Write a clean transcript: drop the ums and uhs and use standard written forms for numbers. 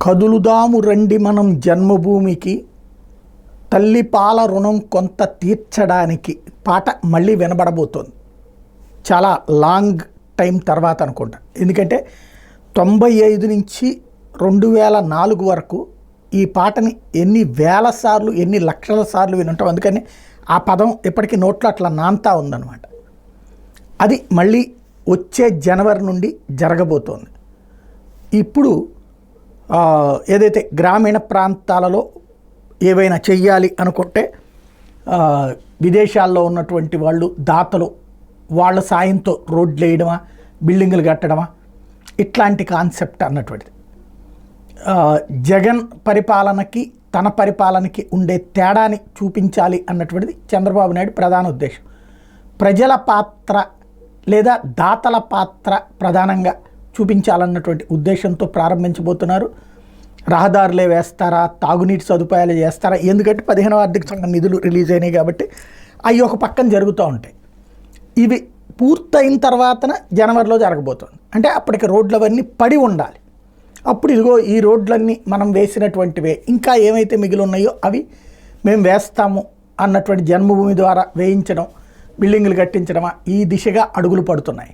కదులుదాము రండి మనం జన్మభూమికి, తల్లి పాల రుణం కొంత తీర్చడానికి పాట మళ్ళీ వినబడబోతోంది. చాలా లాంగ్ టైం తర్వాత అనుకుంటా. ఎందుకంటే 95 నుంచి 2004 వరకు ఈ పాటని ఎన్ని వేల సార్లు, ఎన్ని లక్షల సార్లు వినుంటాం. అందుకని ఆ పదం ఇప్పటికీ నోట్లో అట్లా నాంతా ఉందన్నమాట. అది మళ్ళీ వచ్చే జనవరి నుండి జరగబోతోంది. ఇప్పుడు ఏదైతే గ్రామీణ ప్రాంతాలలో ఏవైనా చెయ్యాలి అనుకుంటే విదేశాల్లో ఉన్నటువంటి వాళ్ళు, దాతలు, వాళ్ళ సాయంతో రోడ్లు వేయడమా, బిల్డింగులు కట్టడమా, ఇట్లాంటి కాన్సెప్ట్ అన్నటువంటిది. జగన్ పరిపాలనకి తన పరిపాలనకి ఉండే తేడాని చూపించాలి అన్నటువంటిది చంద్రబాబు నాయుడు ప్రధాన ఉద్దేశం. ప్రజల పాత్ర లేదా దాతల పాత్ర ప్రధానంగా చూపించాలన్నటువంటి ఉద్దేశంతో ప్రారంభించబోతున్నారు. రహదారులే వేస్తారా, తాగునీటి సదుపాయాలు చేస్తారా? ఎందుకంటే 15వ ఆర్థిక సంఘం నిధులు రిలీజ్ అయినాయి కాబట్టి అవి ఒక పక్కన జరుగుతూ ఉంటాయి. ఇవి పూర్తయిన తర్వాతన జనవరిలో జరగబోతోంది. అంటే అప్పటికి రోడ్లు అవన్నీ పడి ఉండాలి. అప్పుడు ఇదిగో ఈ రోడ్లన్నీ మనం వేసినటువంటివే, ఇంకా ఏమైతే మిగిలి ఉన్నాయో అవి మేము వేస్తాము అన్నటువంటి జన్మభూమి ద్వారా వేయించడం, బిల్డింగులు కట్టించడమా, ఈ దిశగా అడుగులు పడుతున్నాయి.